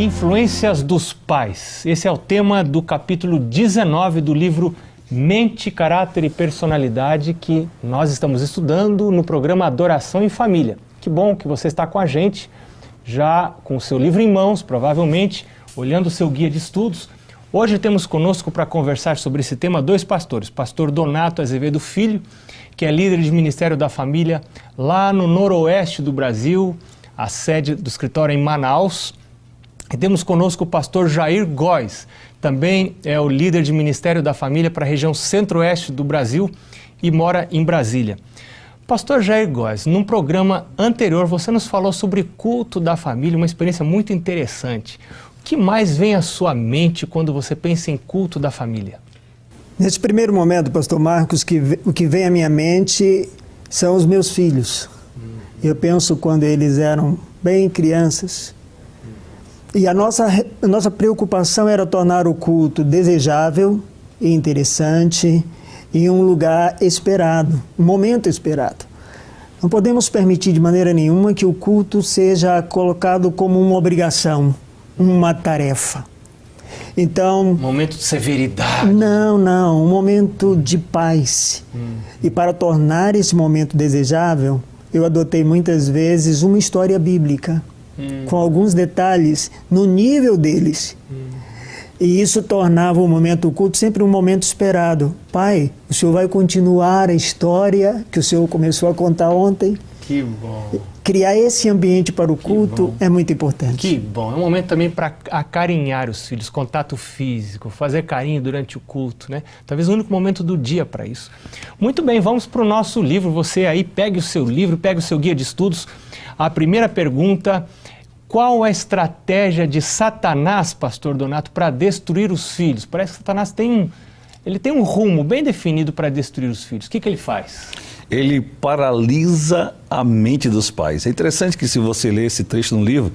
Influências dos pais. Esse é o tema do capítulo 19 do livro Mente, Caráter e Personalidade, que nós estamos estudando no programa Adoração em Família. Que bom que você está com a gente, já com o seu livro em mãos, provavelmente, olhando o seu guia de estudos. Hoje temos conosco para conversar sobre esse tema dois pastores, pastor Donato Azevedo Filho, que é líder de Ministério da Família lá no noroeste do Brasil, a sede do escritório em Manaus. E temos conosco o pastor Jair Góes, também é o líder de Ministério da Família para a região centro-oeste do Brasil e mora em Brasília. Pastor Jair Góes, num programa anterior você nos falou sobre culto da família, uma experiência muito interessante. O que mais vem à sua mente quando você pensa em culto da família? Nesse primeiro momento, pastor Marcos, o que vem à minha mente são os meus filhos. Eu penso quando eles eram bem crianças. E a nossa preocupação era tornar o culto desejável e interessante em um lugar esperado, um momento esperado. Não podemos permitir de maneira nenhuma que o culto seja colocado como uma obrigação, uma tarefa. Então, momento de severidade. Não, um momento de paz. E para tornar esse momento desejável, eu adotei muitas vezes uma história bíblica, com alguns detalhes no nível deles. E isso tornava o momento do culto sempre um momento esperado. Pai, o Senhor vai continuar a história que o Senhor começou a contar ontem? Que bom. Criar esse ambiente para o culto é muito importante. Que bom. É um momento também para acarinhar os filhos, contato físico, fazer carinho durante o culto, né? Talvez o único momento do dia para isso. Muito bem, vamos para o nosso livro. Você aí pegue o seu livro, pegue o seu guia de estudos. A primeira pergunta: qual a estratégia de Satanás, pastor Donato, para destruir os filhos? Parece que Satanás tem um rumo bem definido para destruir os filhos. O que ele faz? Ele paralisa a mente dos pais. É interessante que, se você ler esse trecho no livro,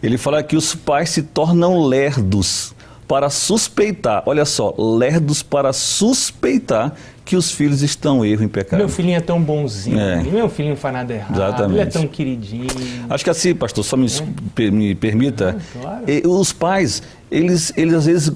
ele fala que os pais se tornam lerdos para suspeitar, olha só, lerdos para suspeitar que os filhos estão em erro, em pecado. Meu filhinho é tão bonzinho, meu filhinho não faz nada errado, exatamente. Ele é tão queridinho. Acho que assim, pastor, só me permita, claro. Os pais, eles às vezes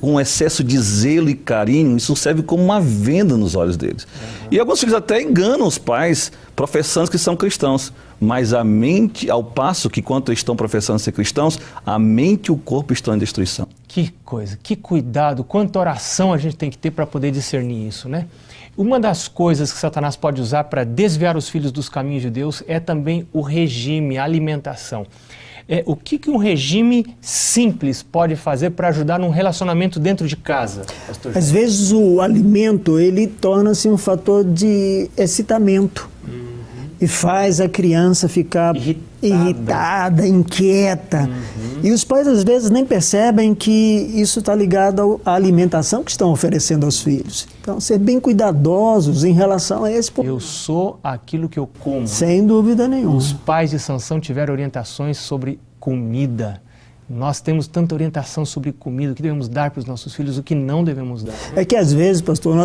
com excesso de zelo e carinho, isso serve como uma venda nos olhos deles. E alguns filhos até enganam os pais, professando que são cristãos, mas a mente, ao passo que enquanto estão professando ser cristãos, a mente e o corpo estão em destruição. Que coisa, que cuidado, quanta oração a gente tem que ter para poder discernir isso, né? Uma das coisas que Satanás pode usar para desviar os filhos dos caminhos de Deus é também o regime, a alimentação. O que um regime simples pode fazer para ajudar num relacionamento dentro de casa, pastor? Às vezes o alimento, ele torna-se um fator de excitamento. E faz a criança ficar irritada, inquieta. E os pais às vezes nem percebem que isso está ligado à alimentação que estão oferecendo aos filhos. Então, ser bem cuidadosos em relação a esse ponto. Eu sou aquilo que eu como. Sem dúvida nenhuma. Os pais de Sansão tiveram orientações sobre comida. Nós temos tanta orientação sobre comida, o que devemos dar para os nossos filhos, o que não devemos dar. É que às vezes, pastor,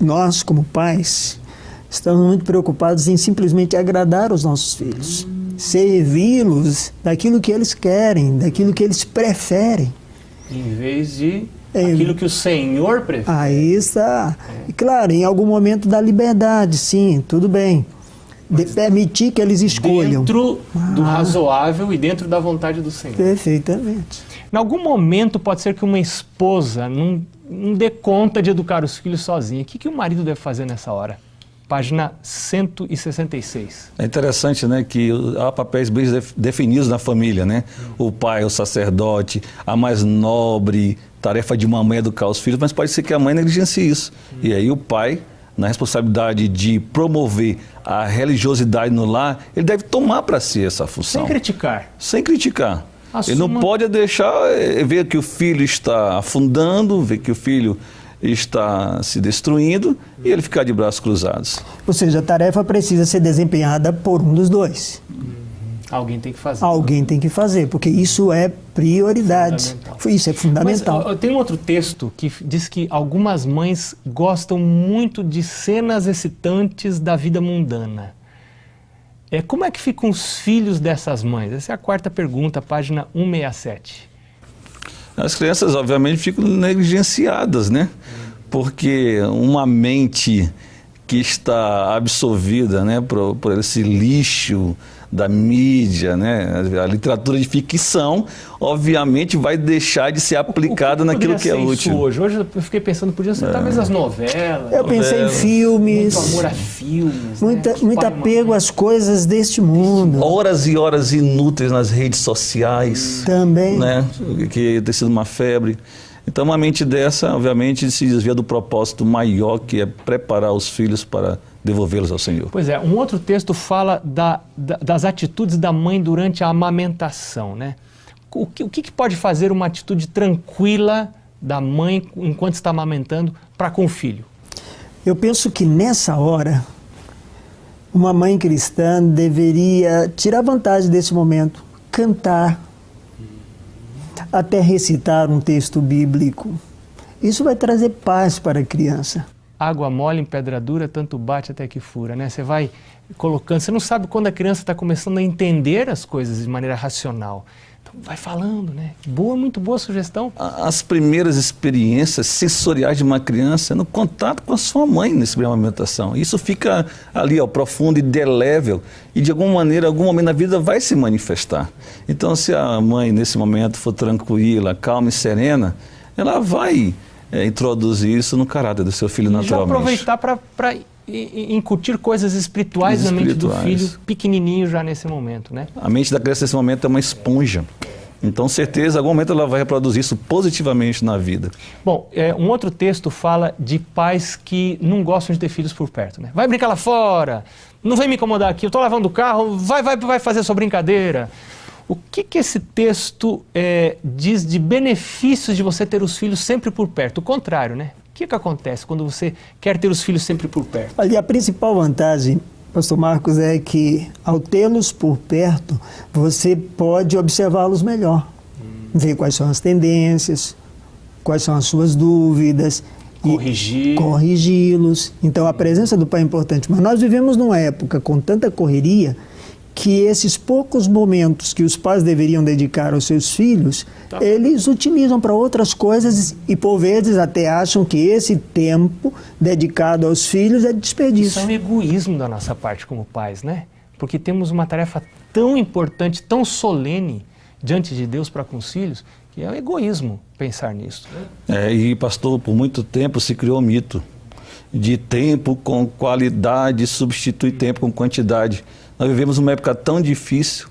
nós como pais, estamos muito preocupados em simplesmente agradar os nossos filhos, servi-los daquilo que eles querem, daquilo que eles preferem. Em vez de aquilo que o Senhor prefere. Aí está. E claro, em algum momento da liberdade, sim, tudo bem. De permitir que eles escolham. Dentro do razoável e dentro da vontade do Senhor. Perfeitamente. Em algum momento pode ser que uma esposa não dê conta de educar os filhos sozinha. O que o marido deve fazer nessa hora? Página 166. É interessante, né, que há papéis bem definidos na família, né? O pai, o sacerdote, a mais nobre tarefa de uma mãe é educar os filhos, mas pode ser que a mãe negligencie isso. E aí o pai, na responsabilidade de promover a religiosidade no lar, ele deve tomar para si essa função. Sem criticar. Sem criticar. Assuma. Ele não pode deixar ver que o filho está afundando, ver que o filho está se destruindo e ele ficar de braços cruzados. Ou seja, a tarefa precisa ser desempenhada por um dos dois. Alguém tem que fazer. Alguém tem que fazer, porque isso é prioridade. Isso é fundamental. Mas tem um outro texto que diz que algumas mães gostam muito de cenas excitantes da vida mundana. Como é que ficam os filhos dessas mães? Essa é a quarta pergunta, página 167. As crianças, obviamente, ficam negligenciadas, né? Porque uma mente que está absorvida, né, por esse lixo da mídia, né, a literatura de ficção, obviamente vai deixar de ser aplicada naquilo que é útil. Hoje eu fiquei pensando, podia ser talvez as novelas. Eu pensei em filmes. Muito amor a filmes. Muito apego às coisas deste mundo. Horas e horas inúteis nas redes sociais. Também. Né, que tem sido uma febre. Então, uma mente dessa, obviamente, se desvia do propósito maior, que é preparar os filhos para devolvê-los ao Senhor. Pois é, um outro texto fala das atitudes da mãe durante a amamentação, né? O que pode fazer uma atitude tranquila da mãe enquanto está amamentando para com o filho? Eu penso que nessa hora, uma mãe cristã deveria tirar vantagem desse momento, cantar, até recitar um texto bíblico. Isso vai trazer paz para a criança. Água mole em pedra dura, tanto bate até que fura, né? Você vai colocando, você não sabe quando a criança está começando a entender as coisas de maneira racional. Então vai falando, né? Muito boa sugestão. As primeiras experiências sensoriais de uma criança é no contato com a sua mãe nesse primeira amamentação. Isso fica ali, ó, profundo e indelével, e de alguma maneira, algum momento na vida vai se manifestar. Então, se a mãe nesse momento for tranquila, calma e serena, ela vai introduzir isso no caráter do seu filho naturalmente. Já aproveitar para incutir coisas espirituais na mente do filho pequenininho já nesse momento, né? A mente da criança nesse momento é uma esponja. Então, certeza, em algum momento ela vai reproduzir isso positivamente na vida. Bom, um outro texto fala de pais que não gostam de ter filhos por perto, né? Vai brincar lá fora, não vem me incomodar aqui, eu estou lavando o carro, vai fazer sua brincadeira. O que esse texto diz de benefícios de você ter os filhos sempre por perto? O contrário, né? O que acontece quando você quer ter os filhos sempre por perto? Ali a principal vantagem, pastor Marcos, é que ao tê-los por perto, você pode observá-los melhor. Ver quais são as tendências, quais são as suas dúvidas. Corrigi-los. Então a presença do pai é importante. Mas nós vivemos numa época com tanta correria que esses poucos momentos que os pais deveriam dedicar aos seus filhos, eles utilizam para outras coisas e, por vezes, até acham que esse tempo dedicado aos filhos é desperdício. Isso é um egoísmo da nossa parte como pais, né? Porque temos uma tarefa tão importante, tão solene diante de Deus para com os filhos, que é um egoísmo pensar nisso. E, pastor, por muito tempo se criou um mito de tempo com qualidade substitui tempo com quantidade. Nós vivemos uma época tão difícil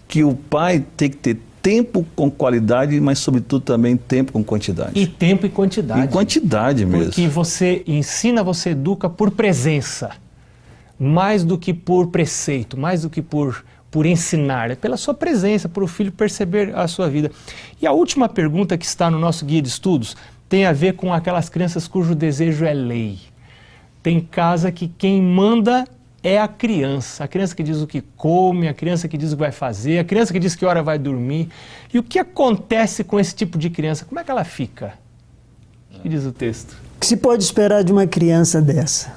que o pai tem que ter tempo com qualidade, mas sobretudo também tempo com quantidade. E tempo e quantidade. E quantidade mesmo. Porque você ensina, você educa por presença, mais do que por preceito, mais do que por ensinar. É pela sua presença, por o filho perceber a sua vida. E a última pergunta que está no nosso guia de estudos tem a ver com aquelas crianças cujo desejo é lei. Tem casa que quem manda é a criança que diz o que come, a criança que diz o que vai fazer, a criança que diz que hora vai dormir. E o que acontece com esse tipo de criança? Como é que ela fica? O que diz o texto? O que se pode esperar de uma criança dessa?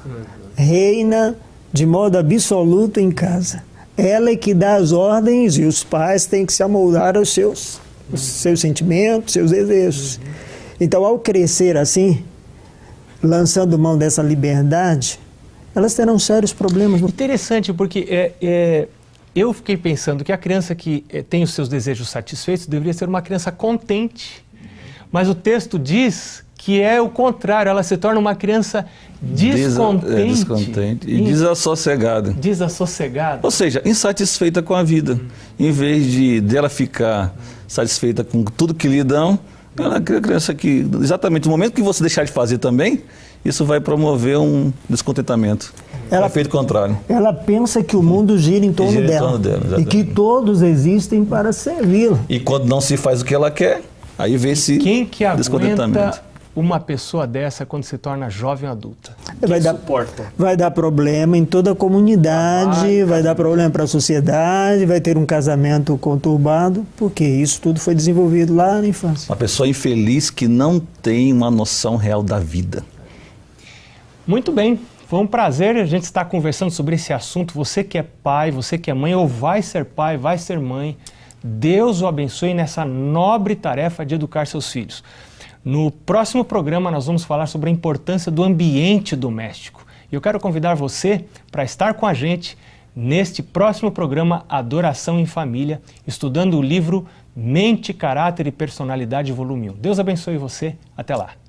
Reina de modo absoluto em casa. Ela é que dá as ordens e os pais têm que se amoldar aos seus sentimentos, seus desejos. Então, ao crescer assim, lançando mão dessa liberdade, elas terão sérios problemas. Interessante, porque eu fiquei pensando que a criança que tem os seus desejos satisfeitos deveria ser uma criança contente. Mas o texto diz que é o contrário, ela se torna uma criança descontente. Descontente e desassossegada. Desassossegada. Ou seja, insatisfeita com a vida. Em vez dela ficar satisfeita com tudo que lhe dão, ela é uma criança que, exatamente no momento que você deixar de fazer também, isso vai promover um descontentamento. É o efeito contrário. Ela pensa que o mundo gira em torno dela. E que todos existem para servi-la. E quando não se faz o que ela quer, aí vem esse descontentamento. Aguenta uma pessoa dessa quando se torna jovem adulta? Vai dar problema em toda a comunidade, vai dar problema para a sociedade, vai ter um casamento conturbado, porque isso tudo foi desenvolvido lá na infância. Uma pessoa infeliz que não tem uma noção real da vida. Muito bem, Foi um prazer a gente estar conversando sobre esse assunto. Você que é pai, você que é mãe ou vai ser pai, vai ser mãe, Deus o abençoe nessa nobre tarefa de educar seus filhos. No próximo programa nós vamos falar sobre a importância do ambiente doméstico. E eu quero convidar você para estar com a gente neste próximo programa Adoração em Família, estudando o livro Mente, Caráter e Personalidade, volume 1. Deus abençoe você. Até lá.